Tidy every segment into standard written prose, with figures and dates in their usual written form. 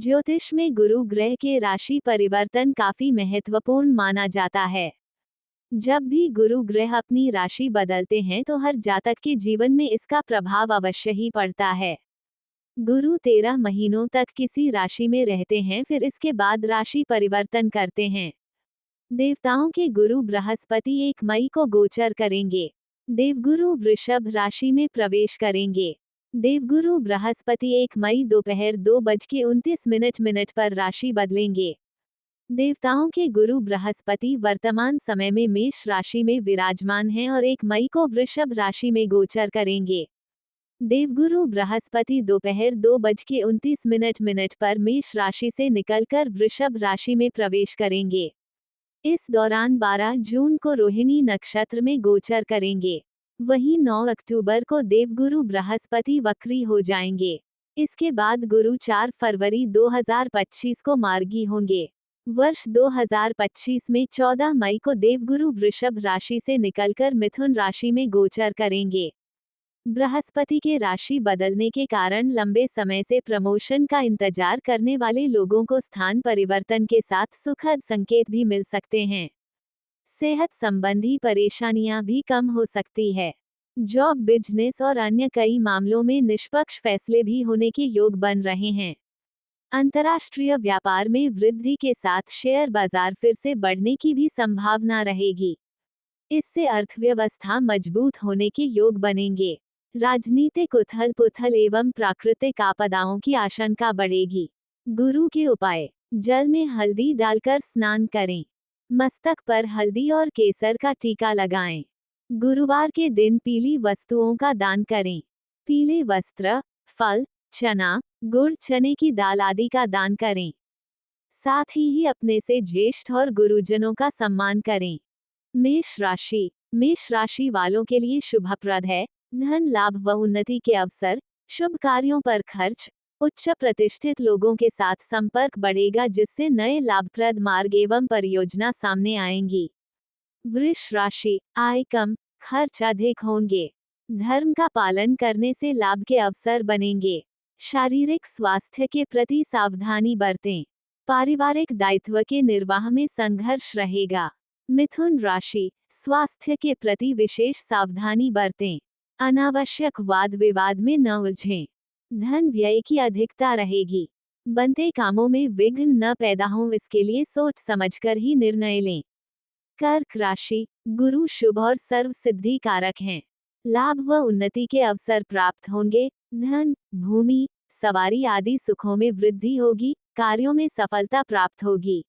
ज्योतिष में गुरु ग्रह के राशि परिवर्तन काफी महत्वपूर्ण माना जाता है। जब भी गुरु ग्रह अपनी राशि बदलते हैं तो हर जातक के जीवन में इसका प्रभाव अवश्य ही पड़ता है। गुरु 13 महीनों तक किसी राशि में रहते हैं, फिर इसके बाद राशि परिवर्तन करते हैं। देवताओं के गुरु बृहस्पति 1 मई को गोचर करेंगे। देवगुरु वृषभ राशि में प्रवेश करेंगे। देवगुरु बृहस्पति 1 मई दोपहर 2:29 पर राशि बदलेंगे। देवताओं के गुरु बृहस्पति वर्तमान समय में मेष राशि में विराजमान हैं और 1 मई को वृषभ राशि में गोचर करेंगे। देवगुरु बृहस्पति दोपहर 2:29 पर मेष राशि से निकलकर वृषभ राशि में प्रवेश करेंगे। इस दौरान 12 जून को रोहिणी नक्षत्र में गोचर करेंगे। वहीं 9 अक्टूबर को देवगुरु बृहस्पति वक्री हो जाएंगे। इसके बाद गुरु 4 फरवरी 2025 को मार्गी होंगे। वर्ष 2025 में 14 मई को देवगुरु वृषभ राशि से निकलकर मिथुन राशि में गोचर करेंगे। बृहस्पति के राशि बदलने के कारण लंबे समय से प्रमोशन का इंतजार करने वाले लोगों को स्थान परिवर्तन के साथ सुखद संकेत भी मिल सकते हैं। सेहत संबंधी परेशानियां भी कम हो सकती है। जॉब, बिजनेस और अन्य कई मामलों में निष्पक्ष फैसले भी होने के योग बन रहे हैं। अंतर्राष्ट्रीय व्यापार में वृद्धि के साथ शेयर बाजार फिर से बढ़ने की भी संभावना रहेगी। इससे अर्थव्यवस्था मजबूत होने के योग बनेंगे। राजनीतिक उथल पुथल एवं प्राकृतिक आपदाओं की आशंका बढ़ेगी। गुरु के उपाय: जल में हल्दी डालकर स्नान करें। मस्तक पर हल्दी और केसर का टीका लगाएं। गुरुवार के दिन पीली वस्तुओं का दान करें। पीले वस्त्र, फल, चना, गुड़, चने की दाल आदि का दान करें। साथ ही अपने से ज्येष्ठ और गुरुजनों का सम्मान करें। मेष राशि वालों के लिए शुभप्रद है। धन लाभ व उन्नति के अवसर, शुभ कार्यों पर खर्च, उच्च प्रतिष्ठित लोगों के साथ संपर्क बढ़ेगा, जिससे नए लाभप्रद मार्ग एवं परियोजना सामने आएंगी। वृष राशि: आय कम, खर्च अधिक होंगे। धर्म का पालन करने से लाभ के अवसर बनेंगे। शारीरिक स्वास्थ्य के प्रति सावधानी बरतें। पारिवारिक दायित्व के निर्वाह में संघर्ष रहेगा। मिथुन राशि: स्वास्थ्य के प्रति विशेष सावधानी बरतें। अनावश्यक वाद विवाद में न उलझें। धन व्यय की अधिकता रहेगी। बनते कामों में विघ्न न पैदा हो, इसके लिए सोच समझकर ही निर्णय लें। कर्क राशि: गुरु शुभ और सर्व सिद्धि कारक हैं। लाभ व उन्नति के अवसर प्राप्त होंगे। धन, भूमि, सवारी आदि सुखों में वृद्धि होगी। कार्यों में सफलता प्राप्त होगी।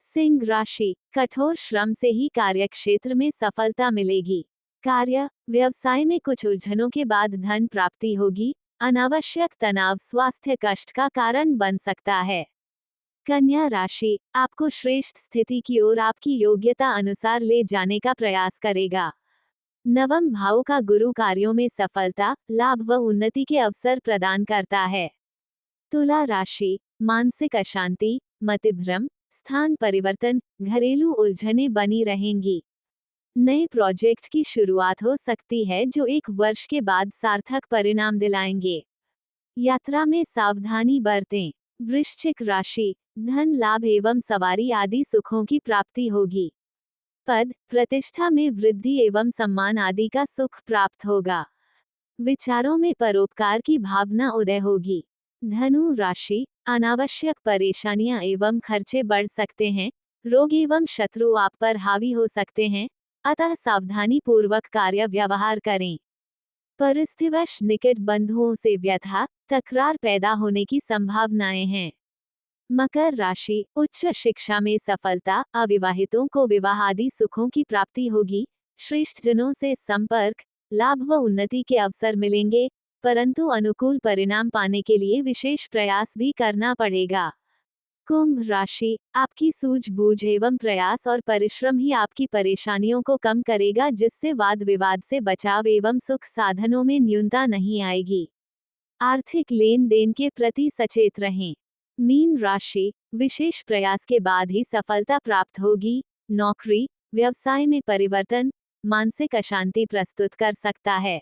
सिंह राशि: कठोर श्रम से ही कार्यक्षेत्र में सफलता मिलेगी। कार्य, व्यवसाय में कुछ उलझनों के बाद धन प्राप्ति होगी। अनावश्यक तनाव स्वास्थ्य कष्ट का कारण बन सकता है। कन्या राशि: आपको श्रेष्ठ स्थिति की ओर आपकी योग्यता अनुसार ले जाने का प्रयास करेगा। नवम भाव का गुरु कार्यों में सफलता, लाभ व उन्नति के अवसर प्रदान करता है। तुला राशि: मानसिक अशांति, मतिभ्रम, स्थान परिवर्तन, घरेलू उलझनें बनी रहेंगी। नए प्रोजेक्ट की शुरुआत हो सकती है, जो 1 वर्ष के बाद सार्थक परिणाम दिलाएंगे। यात्रा में सावधानी बरतें। वृश्चिक राशि: धन लाभ एवं सवारी आदि सुखों की प्राप्ति होगी। पद, प्रतिष्ठा में वृद्धि एवं सम्मान आदि का सुख प्राप्त होगा। विचारों में परोपकार की भावना उदय होगी। धनु राशि: अनावश्यक परेशानियां एवं खर्चे बढ़ सकते हैं। रोग एवं शत्रु आप पर हावी हो सकते हैं, अतः सावधानी पूर्वक कार्य व्यवहार करें। परिस्थितिवश निकट बंधुओं से व्यथा, तकरार पैदा होने की संभावनाएं हैं। मकर राशि: उच्च शिक्षा में सफलता, अविवाहितों को विवाह आदि सुखों की प्राप्ति होगी। श्रेष्ठ जनों से संपर्क, लाभ व उन्नति के अवसर मिलेंगे, परंतु अनुकूल परिणाम पाने के लिए विशेष प्रयास भी करना पड़ेगा। कुंभ राशि: आपकी सूझबूझ एवं प्रयास और परिश्रम ही आपकी परेशानियों को कम करेगा, जिससे वाद विवाद से बचाव एवं सुख साधनों में न्यूनता नहीं आएगी। आर्थिक लेन देन के प्रति सचेत रहें। मीन राशि: विशेष प्रयास के बाद ही सफलता प्राप्त होगी। नौकरी, व्यवसाय में परिवर्तन मानसिक अशांति प्रस्तुत कर सकता है।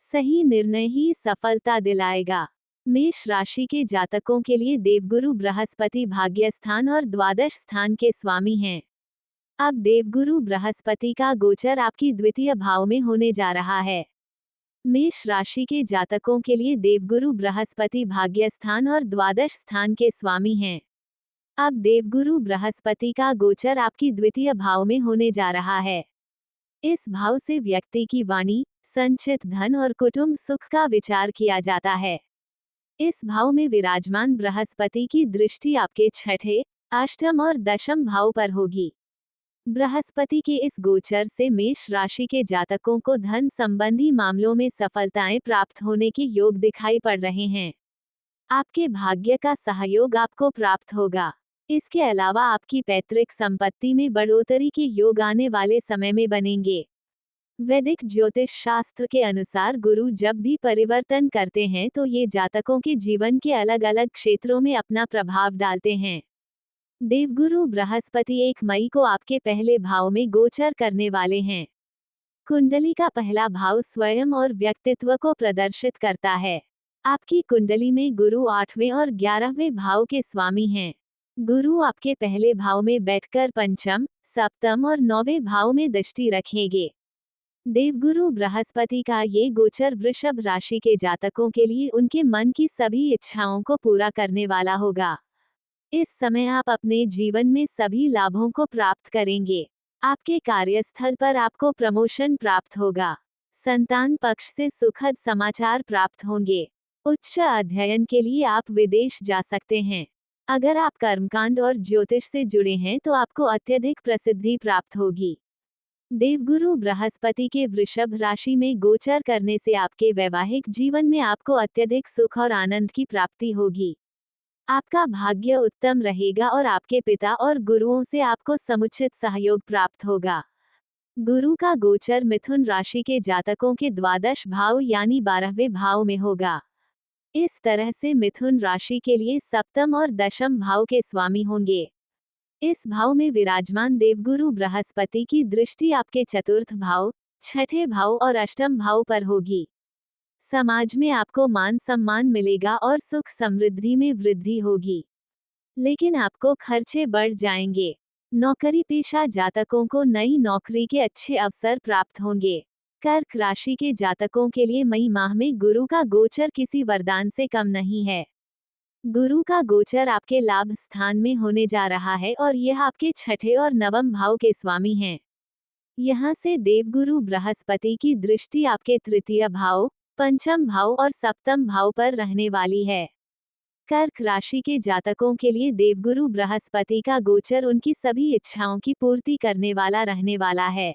सही निर्णय ही सफलता दिलाएगा। मेष राशि के जातकों के लिए देवगुरु बृहस्पति भाग्य स्थान और द्वादश स्थान के स्वामी हैं। अब देवगुरु बृहस्पति का गोचर आपकी द्वितीय भाव में होने जा रहा है। मेष राशि के जातकों के लिए देवगुरु बृहस्पति भाग्य स्थान और द्वादश स्थान के स्वामी हैं। अब देवगुरु बृहस्पति का गोचर आपकी द्वितीय भाव में होने जा रहा है। इस भाव से व्यक्ति की वाणी, संचित धन और कुटुंब सुख का विचार किया जाता है। इस भाव में विराजमान बृहस्पति की दृष्टि आपके छठे, अष्टम और दशम भाव पर होगी। बृहस्पति के इस गोचर से मेष राशि के जातकों को धन संबंधी मामलों में सफलताएं प्राप्त होने के योग दिखाई पड़ रहे हैं। आपके भाग्य का सहयोग आपको प्राप्त होगा। इसके अलावा आपकी पैतृक संपत्ति में बढ़ोतरी के योग आने वाले समय में बनेंगे। वैदिक ज्योतिष शास्त्र के अनुसार गुरु जब भी परिवर्तन करते हैं तो ये जातकों के जीवन के अलग अलग क्षेत्रों में अपना प्रभाव डालते हैं। देवगुरु बृहस्पति 1 मई को आपके पहले भाव में गोचर करने वाले हैं। कुंडली का पहला भाव स्वयं और व्यक्तित्व को प्रदर्शित करता है। आपकी कुंडली में गुरु 8वें और 11वें भाव के स्वामी हैं। गुरु आपके पहले भाव में बैठकर पंचम, सप्तम और 9वें भाव में दृष्टि रखेंगे। देवगुरु बृहस्पति का ये गोचर वृषभ राशि के जातकों के लिए उनके मन की सभी इच्छाओं को पूरा करने वाला होगा। इस समय आप अपने जीवन में सभी लाभों को प्राप्त करेंगे। आपके कार्यस्थल पर आपको प्रमोशन प्राप्त होगा। संतान पक्ष से सुखद समाचार प्राप्त होंगे। उच्च अध्ययन के लिए आप विदेश जा सकते हैं। अगर आप कर्मकांड और ज्योतिष से जुड़े हैं तो आपको अत्यधिक प्रसिद्धि प्राप्त होगी। देवगुरु बृहस्पति के वृषभ राशि में गोचर करने से आपके वैवाहिक जीवन में आपको अत्यधिक सुख और आनंद की प्राप्ति होगी। आपका भाग्य उत्तम रहेगा और आपके पिता और गुरुओं से आपको समुचित सहयोग प्राप्त होगा। गुरु का गोचर मिथुन राशि के जातकों के द्वादश भाव यानी 12वें भाव में होगा। इस तरह से मिथुन राशि के लिए सप्तम और दशम भाव के स्वामी होंगे। इस भाव में विराजमान देवगुरु बृहस्पति की दृष्टि आपके चतुर्थ भाव, छठे भाव और अष्टम भाव पर होगी। समाज में आपको मान सम्मान मिलेगा और सुख समृद्धि में वृद्धि होगी। लेकिन आपको खर्चे बढ़ जाएंगे। नौकरी पेशा जातकों को नई नौकरी के अच्छे अवसर प्राप्त होंगे। कर्क राशि के जातकों के लिए मई माह में गुरु का गोचर किसी वरदान से कम नहीं है। गुरु का गोचर आपके लाभ स्थान में होने जा रहा है और यह आपके छठे और नवम भाव के स्वामी हैं। यहाँ से देवगुरु बृहस्पति की दृष्टि आपके तृतीय भाव, पंचम भाव और सप्तम भाव पर रहने वाली है। कर्क राशि के जातकों के लिए देवगुरु बृहस्पति का गोचर उनकी सभी इच्छाओं की पूर्ति करने वाला रहने वाला है।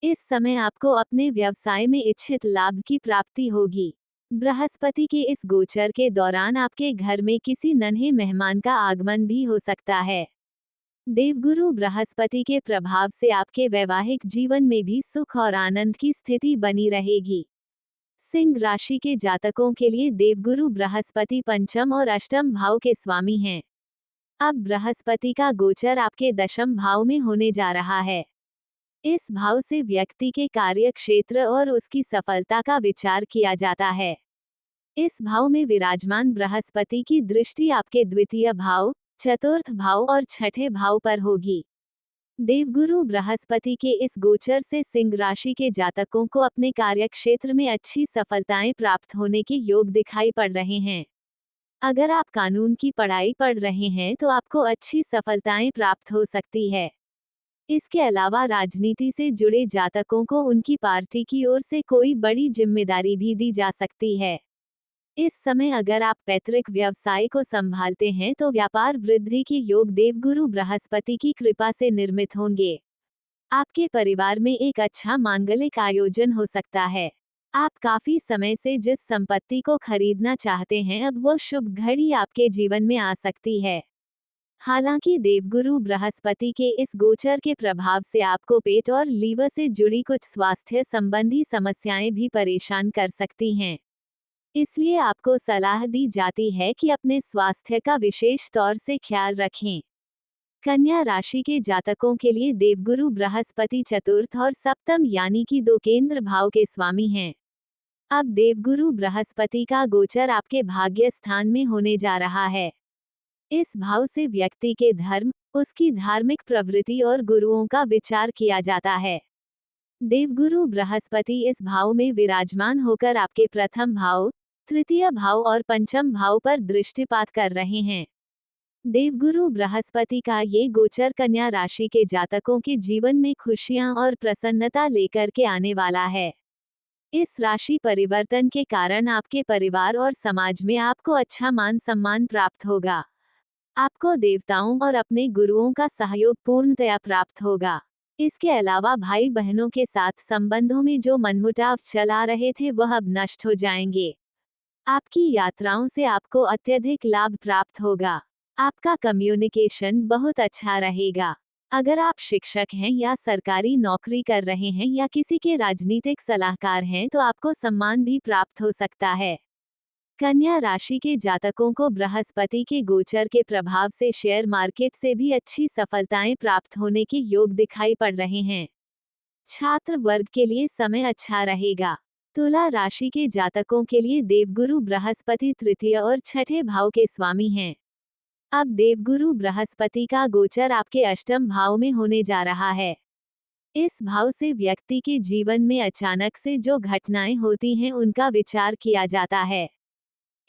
इस समय आपको अपने व्यवसाय में इच्छित लाभ की प्राप्ति होगी। बृहस्पति के इस गोचर के दौरान आपके घर में किसी नन्हे मेहमान का आगमन भी हो सकता है। देवगुरु बृहस्पति के प्रभाव से आपके वैवाहिक जीवन में भी सुख और आनंद की स्थिति बनी रहेगी। सिंह राशि के जातकों के लिए देवगुरु बृहस्पति पंचम और अष्टम भाव के स्वामी हैं। अब बृहस्पति का गोचर आपके दशम भाव में होने जा रहा है। इस भाव से व्यक्ति के कार्य क्षेत्र और उसकी सफलता का विचार किया जाता है। इस भाव में विराजमान बृहस्पति की दृष्टि आपके द्वितीय भाव, चतुर्थ भाव और छठे भाव पर होगी। देवगुरु बृहस्पति के इस गोचर से सिंह राशि के जातकों को अपने कार्य क्षेत्र में अच्छी सफलताएं प्राप्त होने के योग दिखाई पड़ रहे हैं। अगर आप कानून की पढ़ाई पढ़ रहे हैं तो आपको अच्छी सफलताएं प्राप्त हो सकती है। इसके अलावा राजनीति से जुड़े जातकों को उनकी पार्टी की ओर से कोई बड़ी जिम्मेदारी भी दी जा सकती है। इस समय अगर आप पैतृक व्यवसाय को संभालते हैं तो व्यापार वृद्धि के योग देवगुरु बृहस्पति की कृपा से निर्मित होंगे। आपके परिवार में एक अच्छा मांगलिक आयोजन हो सकता है। आप काफी समय से जिस संपत्ति को खरीदना चाहते हैं अब वो शुभ घड़ी आपके जीवन में आ सकती है। हालांकि देवगुरु बृहस्पति के इस गोचर के प्रभाव से आपको पेट और लीवर से जुड़ी कुछ स्वास्थ्य संबंधी समस्याएं भी परेशान कर सकती हैं। इसलिए आपको सलाह दी जाती है कि अपने स्वास्थ्य का विशेष तौर से ख्याल रखें। कन्या राशि के जातकों के लिए देवगुरु बृहस्पति चतुर्थ और सप्तम यानी कि 2 केंद्र भाव के स्वामी हैं। अब देवगुरु बृहस्पति का गोचर आपके भाग्य स्थान में होने जा रहा है। इस भाव से व्यक्ति के धर्म, उसकी धार्मिक प्रवृत्ति और गुरुओं का विचार किया जाता है। देवगुरु बृहस्पति इस भाव में विराजमान होकर आपके प्रथम भाव, तृतीय भाव और पंचम भाव पर दृष्टिपात कर रहे हैं। देवगुरु बृहस्पति का ये गोचर कन्या राशि के जातकों के जीवन में खुशियां और प्रसन्नता लेकर के आने वाला है। इस राशि परिवर्तन के कारण आपके परिवार और समाज में आपको अच्छा मान सम्मान प्राप्त होगा। आपको देवताओं और अपने गुरुओं का सहयोग पूर्णतया प्राप्त होगा। इसके अलावा भाई बहनों के साथ संबंधों में जो मनमुटाव चला रहे थे वह अब नष्ट हो जाएंगे। आपकी यात्राओं से आपको अत्यधिक लाभ प्राप्त होगा। आपका कम्युनिकेशन बहुत अच्छा रहेगा। अगर आप शिक्षक हैं या सरकारी नौकरी कर रहे हैं या किसी के राजनीतिक सलाहकार हैं तो आपको सम्मान भी प्राप्त हो सकता है। कन्या राशि के जातकों को बृहस्पति के गोचर के प्रभाव से शेयर मार्केट से भी अच्छी सफलताएं प्राप्त होने के योग दिखाई पड़ रहे हैं। छात्र वर्ग के लिए समय अच्छा रहेगा। तुला राशि के जातकों के लिए देवगुरु बृहस्पति तृतीय और छठे भाव के स्वामी हैं। अब देवगुरु बृहस्पति का गोचर आपके अष्टम भाव में होने जा रहा है। इस भाव से व्यक्ति के जीवन में अचानक से जो घटनाएं होती हैं उनका विचार किया जाता है।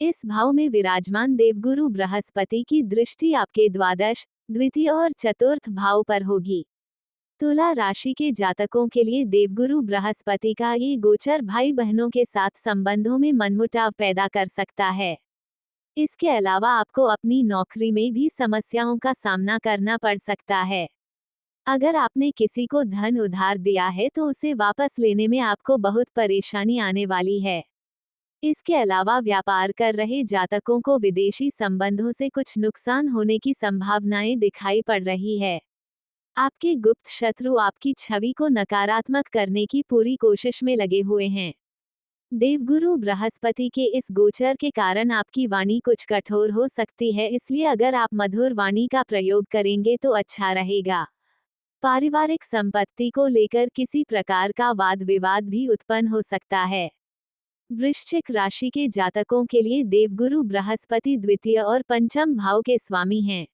इस भाव में विराजमान देवगुरु बृहस्पति की दृष्टि आपके द्वादश, द्वितीय और चतुर्थ भाव पर होगी। तुला राशि के जातकों के लिए देवगुरु बृहस्पति का ये गोचर भाई बहनों के साथ संबंधों में मनमुटाव पैदा कर सकता है। इसके अलावा आपको अपनी नौकरी में भी समस्याओं का सामना करना पड़ सकता है। अगर आपने किसी को धन उधार दिया है तो उसे वापस लेने में आपको बहुत परेशानी आने वाली है। इसके अलावा व्यापार कर रहे जातकों को विदेशी संबंधों से कुछ नुकसान होने की संभावनाएं दिखाई पड़ रही है। आपके गुप्त शत्रु आपकी छवि को नकारात्मक करने की पूरी कोशिश में लगे हुए हैं। देवगुरु बृहस्पति के इस गोचर के कारण आपकी वाणी कुछ कठोर हो सकती है, इसलिए अगर आप मधुर वाणी का प्रयोग करेंगे तो अच्छा रहेगा। पारिवारिक संपत्ति को लेकर किसी प्रकार का वाद विवाद भी उत्पन्न हो सकता है। वृश्चिक राशि के जातकों के लिए देवगुरु बृहस्पति द्वितीय और पंचम भाव के स्वामी हैं।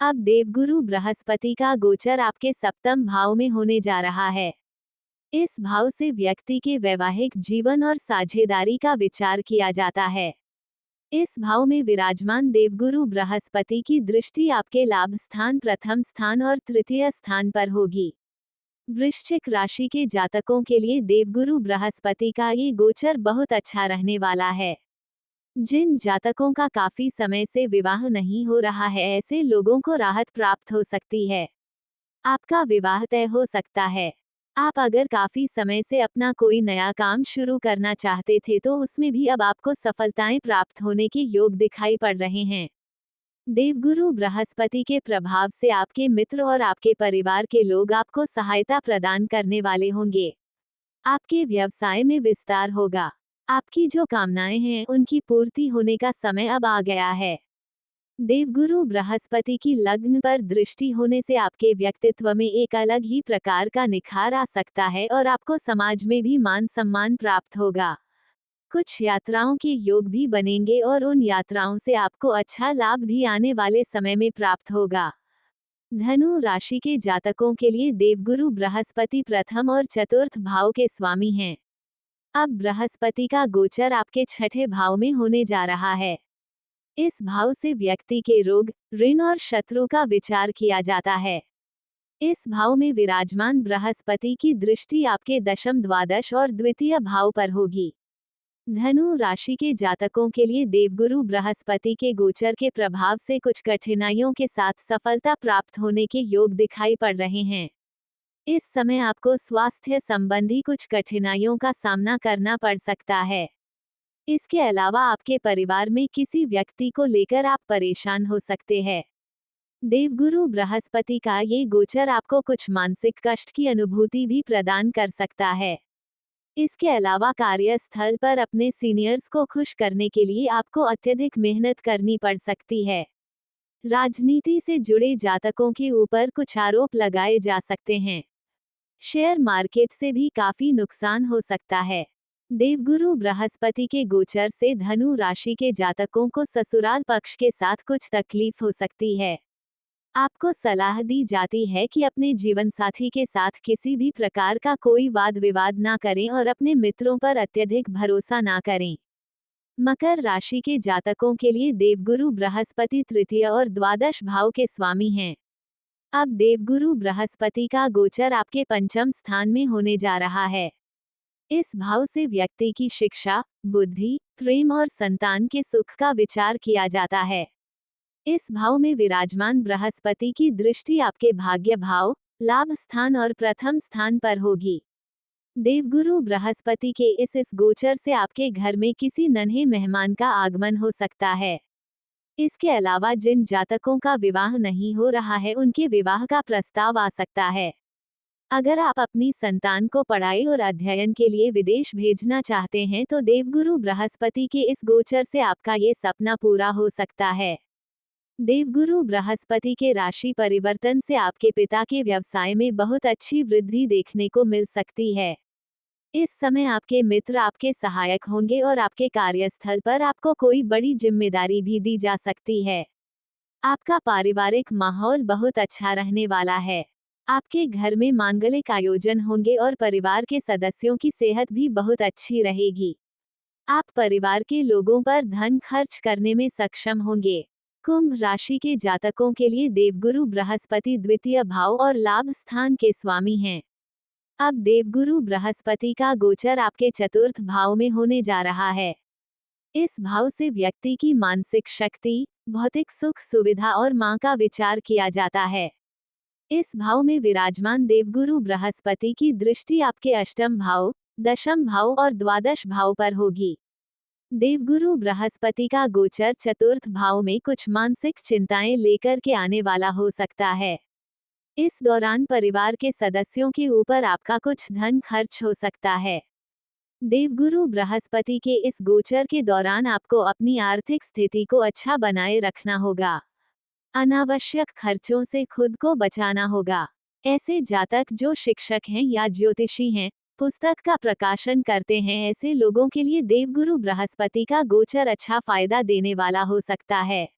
अब देवगुरु बृहस्पति का गोचर आपके सप्तम भाव में होने जा रहा है। इस भाव से व्यक्ति के वैवाहिक जीवन और साझेदारी का विचार किया जाता है। इस भाव में विराजमान देवगुरु बृहस्पति की दृष्टि आपके लाभ स्थान, प्रथम स्थान और तृतीय स्थान पर होगी। वृश्चिक राशि के जातकों के लिए देवगुरु बृहस्पति का ये गोचर बहुत अच्छा रहने वाला है। जिन जातकों का काफी समय से विवाह नहीं हो रहा है, ऐसे लोगों को राहत प्राप्त हो सकती है। आपका विवाह तय हो सकता है। आप अगर काफी समय से अपना कोई नया काम शुरू करना चाहते थे तो उसमें भी अब आपको सफलताएं प्राप्त होने के योग दिखाई पड़ रहे हैं। देवगुरु बृहस्पति के प्रभाव से आपके मित्र और आपके परिवार के लोग आपको सहायता प्रदान करने वाले होंगे। आपके व्यवसाय में विस्तार होगा। आपकी जो कामनाएं हैं उनकी पूर्ति होने का समय अब आ गया है। देवगुरु बृहस्पति की लग्न पर दृष्टि होने से आपके व्यक्तित्व में एक अलग ही प्रकार का निखार आ सकता है और आपको समाज में भी मान सम्मान प्राप्त होगा। कुछ यात्राओं के योग भी बनेंगे और उन यात्राओं से आपको अच्छा लाभ भी आने वाले समय में प्राप्त होगा। धनु राशि के जातकों के लिए देवगुरु बृहस्पति प्रथम और चतुर्थ भाव के स्वामी हैं। अब बृहस्पति का गोचर आपके छठे भाव में होने जा रहा है। इस भाव से व्यक्ति के रोग, ऋण और शत्रु का विचार किया जाता है। इस भाव में विराजमान बृहस्पति की दृष्टि आपके दशम, द्वादश और द्वितीय भाव पर होगी। धनु राशि के जातकों के लिए देवगुरु बृहस्पति के गोचर के प्रभाव से कुछ कठिनाइयों के साथ सफलता प्राप्त होने के योग दिखाई पड़ रहे हैं। इस समय आपको स्वास्थ्य संबंधी कुछ कठिनाइयों का सामना करना पड़ सकता है। इसके अलावा आपके परिवार में किसी व्यक्ति को लेकर आप परेशान हो सकते हैं। देवगुरु बृहस्पति का ये गोचर आपको कुछ मानसिक कष्ट की अनुभूति भी प्रदान कर सकता है। इसके अलावा कार्यस्थल पर अपने सीनियर्स को खुश करने के लिए आपको अत्यधिक मेहनत करनी पड़ सकती है। राजनीति से जुड़े जातकों के ऊपर कुछ आरोप लगाए जा सकते हैं। शेयर मार्केट से भी काफी नुकसान हो सकता है। देवगुरु बृहस्पति के गोचर से धनु राशि के जातकों को ससुराल पक्ष के साथ कुछ तकलीफ हो सकती है। आपको सलाह दी जाती है कि अपने जीवन साथी के साथ किसी भी प्रकार का कोई वाद विवाद ना करें और अपने मित्रों पर अत्यधिक भरोसा ना करें। मकर राशि के जातकों के लिए देवगुरु बृहस्पति तृतीय और द्वादश भाव के स्वामी हैं। अब देवगुरु बृहस्पति का गोचर आपके पंचम स्थान में होने जा रहा है। इस भाव से व्यक्ति की शिक्षा, बुद्धि, प्रेम और संतान के सुख का विचार किया जाता है। इस भाव में विराजमान बृहस्पति की दृष्टि आपके भाग्य भाव, लाभ स्थान और प्रथम स्थान पर होगी। देवगुरु बृहस्पति के इस गोचर से आपके घर में किसी नन्हे मेहमान का आगमन हो सकता है। इसके अलावा जिन जातकों का विवाह नहीं हो रहा है उनके विवाह का प्रस्ताव आ सकता है। अगर आप अपनी संतान को पढ़ाई और अध्ययन के लिए विदेश भेजना चाहते हैं तो देवगुरु बृहस्पति के इस गोचर से आपका ये सपना पूरा हो सकता है। देवगुरु बृहस्पति के राशि परिवर्तन से आपके पिता के व्यवसाय में बहुत अच्छी वृद्धि देखने को मिल सकती है। इस समय आपके मित्र आपके सहायक होंगे और आपके कार्यस्थल पर आपको कोई बड़ी जिम्मेदारी भी दी जा सकती है। आपका पारिवारिक माहौल बहुत अच्छा रहने वाला है। आपके घर में मांगलिक आयोजन होंगे और परिवार के सदस्यों की सेहत भी बहुत अच्छी रहेगी। आप परिवार के लोगों पर धन खर्च करने में सक्षम होंगे। कुंभ राशि के जातकों के लिए देवगुरु बृहस्पति द्वितीय भाव और लाभ स्थान के स्वामी हैं। अब देवगुरु बृहस्पति का गोचर आपके चतुर्थ भाव में होने जा रहा है। इस भाव से व्यक्ति की मानसिक शक्ति, भौतिक सुख सुविधा और मां का विचार किया जाता है। इस भाव में विराजमान देवगुरु बृहस्पति की दृष्टि आपके अष्टम भाव, दशम भाव और द्वादश भाव पर होगी। देवगुरु बृहस्पति का गोचर चतुर्थ भाव में कुछ मानसिक चिंताएं लेकर के आने वाला हो सकता है। इस दौरान परिवार के सदस्यों के ऊपर आपका कुछ धन खर्च हो सकता है। देवगुरु बृहस्पति के इस गोचर के दौरान आपको अपनी आर्थिक स्थिति को अच्छा बनाए रखना होगा। अनावश्यक खर्चों से खुद को बचाना होगा। ऐसे जातक जो शिक्षक हैं या ज्योतिषी हैं, पुस्तक का प्रकाशन करते हैं, ऐसे लोगों के लिए देवगुरु बृहस्पति का गोचर अच्छा फायदा देने वाला हो सकता है।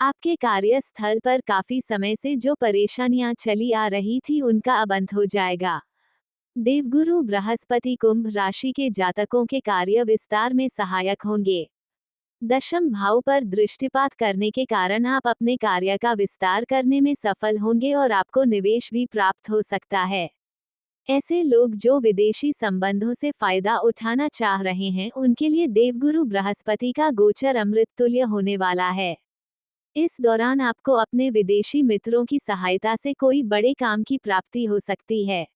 आपके कार्यस्थल पर काफी समय से जो परेशानियां चली आ रही थी उनका अब अंत हो जाएगा। देवगुरु बृहस्पति कुंभ राशि के जातकों के कार्य विस्तार में सहायक होंगे। दशम भाव पर दृष्टिपात करने के कारण आप अपने कार्य का विस्तार करने में सफल होंगे और आपको निवेश भी प्राप्त हो सकता है। ऐसे लोग जो विदेशी संबंधों से फायदा उठाना चाह रहे हैं उनके लिए देवगुरु बृहस्पति का गोचर अमृत तुल्य होने वाला है। इस दौरान आपको अपने विदेशी मित्रों की सहायता से कोई बड़े काम की प्राप्ति हो सकती है।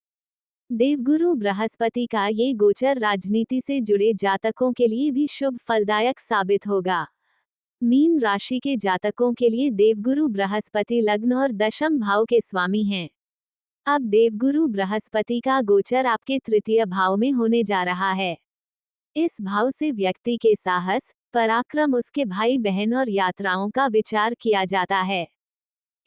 देवगुरु बृहस्पति का ये गोचर राजनीति से जुड़े जातकों के लिए भी शुभ फलदायक साबित होगा। मीन राशि के जातकों के लिए देवगुरु बृहस्पति लग्न और दशम भाव के स्वामी हैं। अब देवगुरु बृहस्पति का गोचर आपके तृतीय भाव में होने जा रहा है। इस भाव से व्यक्ति के साहस, पराक्रम, उसके भाई बहन और यात्राओं का विचार किया जाता है।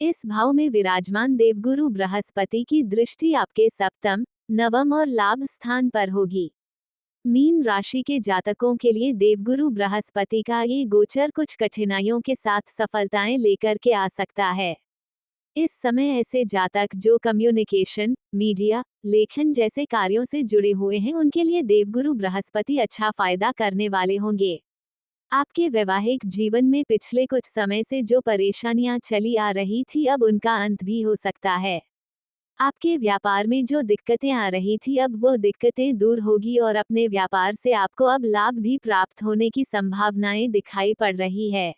इस भाव में विराजमान देवगुरु बृहस्पति की दृष्टि आपके सप्तम, नवम और लाभ स्थान पर होगी। मीन राशि के जातकों के लिए देवगुरु बृहस्पति का ये गोचर कुछ कठिनाइयों के साथ सफलताएं लेकर के आ सकता है। इस समय ऐसे जातक जो कम्युनिकेशन, मीडिया, लेखन जैसे कार्यों से जुड़े हुए हैं उनके लिए देवगुरु बृहस्पति अच्छा फायदा करने वाले होंगे। आपके वैवाहिक जीवन में पिछले कुछ समय से जो परेशानियां चली आ रही थी अब उनका अंत भी हो सकता है। आपके व्यापार में जो दिक्कतें आ रही थी अब वो दिक्कतें दूर होगी और अपने व्यापार से आपको अब लाभ भी प्राप्त होने की संभावनाएं दिखाई पड़ रही है।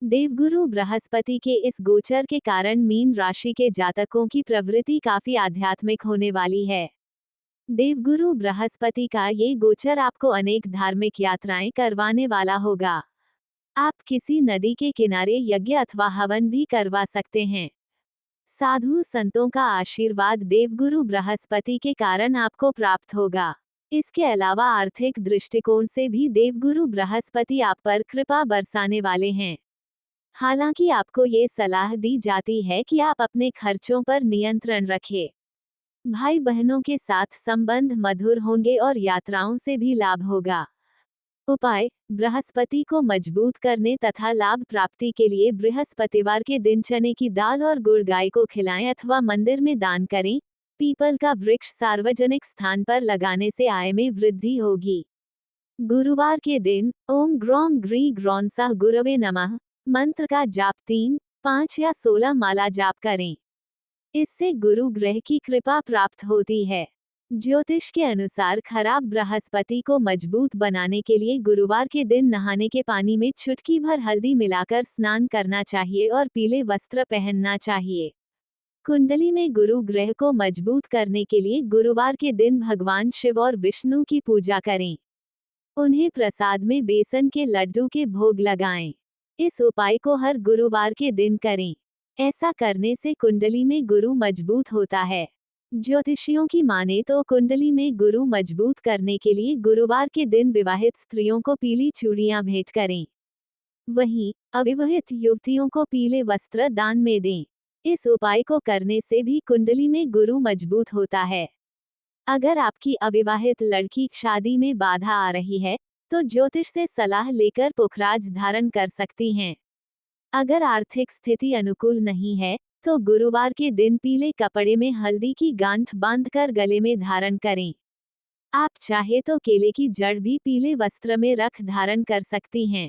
देवगुरु बृहस्पति के इस गोचर के कारण मीन राशि के जातकों की प्रवृत्ति काफी आध्यात्मिक होने वाली है। देवगुरु बृहस्पति का ये गोचर आपको अनेक धार्मिक यात्राएं करवाने वाला होगा। आप किसी नदी के किनारे यज्ञ अथवा हवन भी करवा सकते हैं। साधु संतों का आशीर्वाद देवगुरु बृहस्पति के कारण आपको प्राप्त होगा। इसके अलावा आर्थिक दृष्टिकोण से भी देवगुरु बृहस्पति आप पर कृपा बरसाने वाले हैं। हालांकि आपको ये सलाह दी जाती है कि आप अपने खर्चों पर नियंत्रण रखें। भाई बहनों के साथ संबंध मधुर होंगे और यात्राओं से भी लाभ होगा। उपाय: बृहस्पति को मजबूत करने तथा लाभ प्राप्ति के लिए बृहस्पतिवार के दिन चने की दाल और गुड़ गाय को खिलाएं अथवा मंदिर में दान करें। पीपल का वृक्ष सार्वजनिक स्थान पर लगाने से आय में वृद्धि होगी। गुरुवार के दिन ओम ग्रौम ग्री ग्रौनसा गुरवे नमः मंत्र का जाप 3, 5 या 16 माला जाप करें। इससे गुरु ग्रह की कृपा प्राप्त होती है। ज्योतिष के अनुसार खराब बृहस्पति को मजबूत बनाने के लिए गुरुवार के दिन नहाने के पानी में चुटकी भर हल्दी मिलाकर स्नान करना चाहिए और पीले वस्त्र पहनना चाहिए। कुंडली में गुरु ग्रह को मजबूत करने के लिए गुरुवार के दिन भगवान शिव और विष्णु की पूजा करें। उन्हें प्रसाद में बेसन के लड्डू के भोग लगाएं। इस उपाय को हर गुरुवार के दिन करें। ऐसा करने से कुंडली में गुरु मजबूत होता है। ज्योतिषियों की माने तो कुंडली में गुरु मजबूत करने के लिए गुरुवार के दिन विवाहित स्त्रियों को पीली चूड़ियां भेंट करें। वहीं अविवाहित युवतियों को पीले वस्त्र दान में दें। इस उपाय को करने से भी कुंडली में गुरु मजबूत होता है। अगर आपकी अविवाहित लड़की शादी में बाधा आ रही है, तो ज्योतिष से सलाह लेकर पुखराज धारण कर सकती हैं। अगर आर्थिक स्थिति अनुकूल नहीं है, तो गुरुवार के दिन पीले कपड़े में हल्दी की गांठ बांधकर गले में धारण करें। आप चाहे तो केले की जड़ भी पीले वस्त्र में रख धारण कर सकती हैं।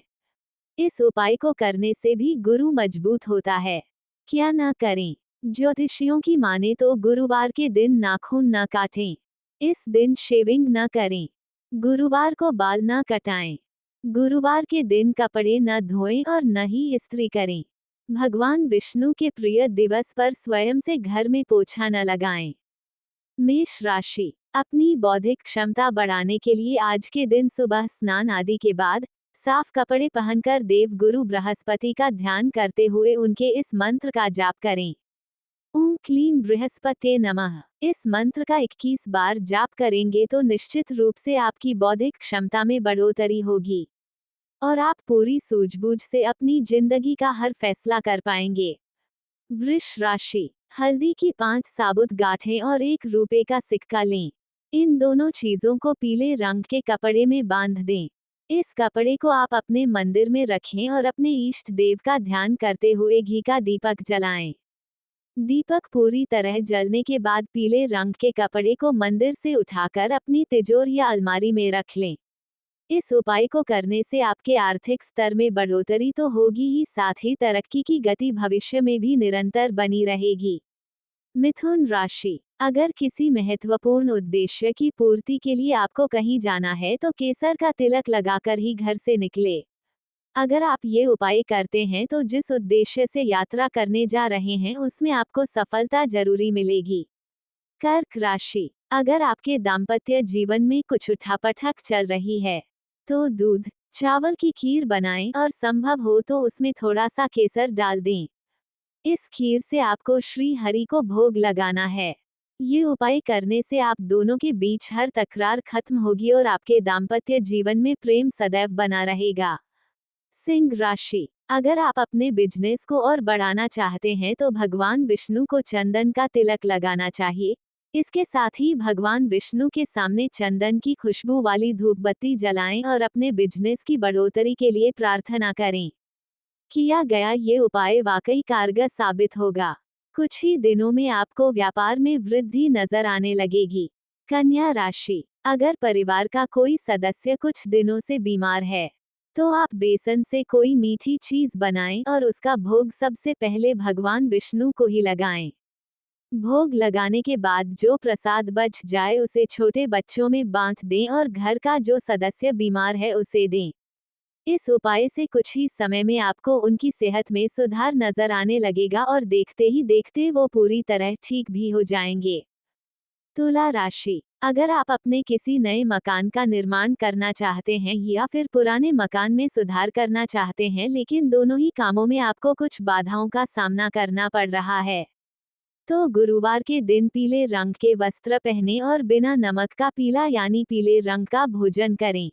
इस उपाय को करने से भी गुरु मजबूत होता है। क्या न करें? ज्योतिषियों की माने तो गुरुवार के दिन नाखून न काटें। इस दिन शेविंग न करें। गुरुवार को बाल न कटाएं। गुरुवार के दिन कपड़े न धोएं और न ही इस्त्री करें। भगवान विष्णु के प्रिय दिवस पर स्वयं से घर में पोछा न लगाएं। मेष राशि: अपनी बौद्धिक क्षमता बढ़ाने के लिए आज के दिन सुबह स्नान आदि के बाद साफ कपड़े पहनकर देव गुरु बृहस्पति का ध्यान करते हुए उनके इस मंत्र का जाप करें। ओम क्लीं बृहस्पते नमः। इस मंत्र का 21 बार जाप करेंगे तो निश्चित रूप से आपकी बौद्धिक क्षमता में बढ़ोतरी होगी और आप पूरी सूझबूझ से अपनी जिंदगी का हर फैसला कर पाएंगे। वृष राशि: हल्दी की 5 साबुत गांठें और 1 रुपए का सिक्का लें। इन दोनों चीजों को पीले रंग के कपड़े में बांध दें। इस कपड़े को आप अपने मंदिर में रखें और अपने इष्ट देव का ध्यान करते हुए घी का दीपक जलाएं। दीपक पूरी तरह जलने के बाद पीले रंग के कपड़े को मंदिर से उठाकर अपनी तिजोरी या अलमारी में रख लें। इस उपाय को करने से आपके आर्थिक स्तर में बढ़ोतरी तो होगी ही, साथ ही तरक्की की गति भविष्य में भी निरंतर बनी रहेगी। मिथुन राशि: अगर किसी महत्वपूर्ण उद्देश्य की पूर्ति के लिए आपको कहीं जाना है तो केसर का तिलक लगाकर ही घर से निकले। अगर आप ये उपाय करते हैं तो जिस उद्देश्य से यात्रा करने जा रहे हैं उसमें आपको सफलता जरूरी मिलेगी। कर्क राशि: अगर आपके दाम्पत्य जीवन में कुछ उठापटक चल रही है तो दूध चावल की खीर बनाएं और संभव हो तो उसमें थोड़ा सा केसर डाल दें। इस खीर से आपको श्री हरि को भोग लगाना है। ये उपाय करने से आप दोनों के बीच हर तकरार खत्म होगी और आपके दाम्पत्य जीवन में प्रेम सदैव बना रहेगा। सिंह राशि: अगर आप अपने बिजनेस को और बढ़ाना चाहते हैं तो भगवान विष्णु को चंदन का तिलक लगाना चाहिए। इसके साथ ही भगवान विष्णु के सामने चंदन की खुशबू वाली धूप बत्ती जलाएं और अपने बिजनेस की बढ़ोतरी के लिए प्रार्थना करें। किया गया ये उपाय वाकई कारगर साबित होगा। कुछ ही दिनों में आपको व्यापार में वृद्धि नजर आने लगेगी। कन्या राशि: अगर परिवार का कोई सदस्य कुछ दिनों से बीमार है तो आप बेसन से कोई मीठी चीज बनाएं और उसका भोग सबसे पहले भगवान विष्णु को ही लगाएं। भोग लगाने के बाद जो प्रसाद बच जाए उसे छोटे बच्चों में बांट दें और घर का जो सदस्य बीमार है उसे दें। इस उपाय से कुछ ही समय में आपको उनकी सेहत में सुधार नजर आने लगेगा और देखते ही देखते वो पूरी तरह ठीक भी हो जाएंगे। तुला राशि: अगर आप अपने किसी नए मकान का निर्माण करना चाहते हैं या फिर पुराने मकान में सुधार करना चाहते हैं लेकिन दोनों ही कामों में आपको कुछ बाधाओं का सामना करना पड़ रहा है तो गुरुवार के दिन पीले रंग के वस्त्र पहनें और बिना नमक का पीला यानी पीले रंग का भोजन करें।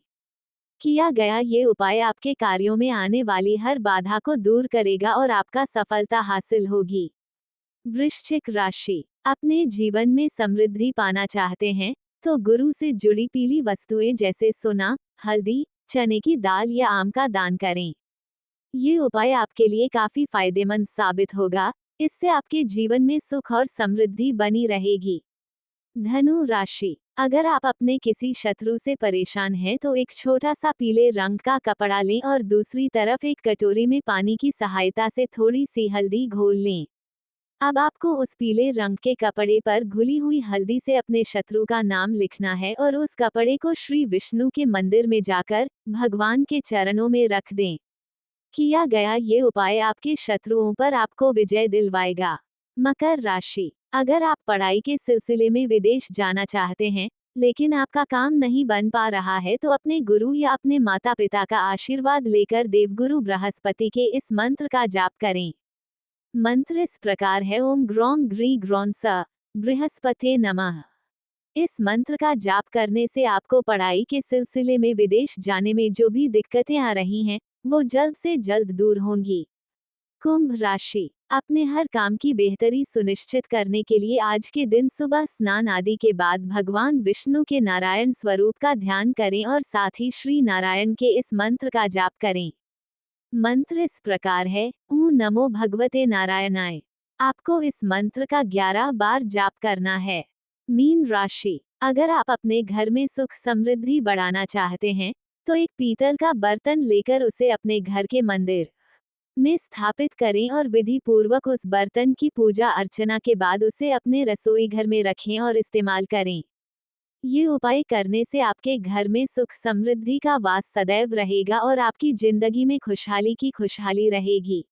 किया गया ये उपाय आपके कार्यों में आने वाली हर बाधा को दूर करेगा और आपका सफलता हासिल होगी। वृश्चिक राशि, अपने जीवन में समृद्धि पाना चाहते हैं तो गुरु से जुड़ी पीली वस्तुएं जैसे सोना, हल्दी, चने की दाल या आम का दान करें। ये उपाय आपके लिए काफी फायदेमंद साबित होगा। इससे आपके जीवन में सुख और समृद्धि बनी रहेगी। धनु राशि, अगर आप अपने किसी शत्रु से परेशान हैं तो एक छोटा सा पीले रंग का कपड़ा लें और दूसरी तरफ एक कटोरी में पानी की सहायता से थोड़ी सी हल्दी घोल लें। अब आपको उस पीले रंग के कपड़े पर घुली हुई हल्दी से अपने शत्रु का नाम लिखना है और उस कपड़े को श्री विष्णु के मंदिर में जाकर भगवान के चरणों में रख दें। किया गया ये उपाय आपके शत्रुओं पर आपको विजय दिलवाएगा। मकर राशि, अगर आप पढ़ाई के सिलसिले में विदेश जाना चाहते हैं लेकिन आपका काम नहीं बन पा रहा है तो अपने गुरु या अपने माता पिता का आशीर्वाद लेकर देवगुरु बृहस्पति के इस मंत्र का जाप करें। मंत्र इस प्रकार है, ओम ग्रौम ग्री ग्रौन स बृहस्पते नमः। इस मंत्र का जाप करने से आपको पढ़ाई के सिलसिले में विदेश जाने में जो भी दिक्कतें आ रही हैं वो जल्द से जल्द दूर होंगी। कुंभ राशि, अपने हर काम की बेहतरी सुनिश्चित करने के लिए आज के दिन सुबह स्नान आदि के बाद भगवान विष्णु के नारायण स्वरूप का ध्यान करें और साथ ही श्री नारायण के इस मंत्र का जाप करें। मंत्र इस प्रकार है, ऊ नमो भगवते नारायणाय। आपको इस मंत्र का 11 बार जाप करना है। मीन राशि, अगर आप अपने घर में सुख समृद्धि बढ़ाना चाहते हैं तो एक पीतल का बर्तन लेकर उसे अपने घर के मंदिर में स्थापित करें और विधि पूर्वक उस बर्तन की पूजा अर्चना के बाद उसे अपने रसोई घर में रखें और इस्तेमाल करें। ये उपाय करने से आपके घर में सुख समृद्धि का वास सदैव रहेगा और आपकी जिंदगी में खुशहाली की खुशहाली रहेगी।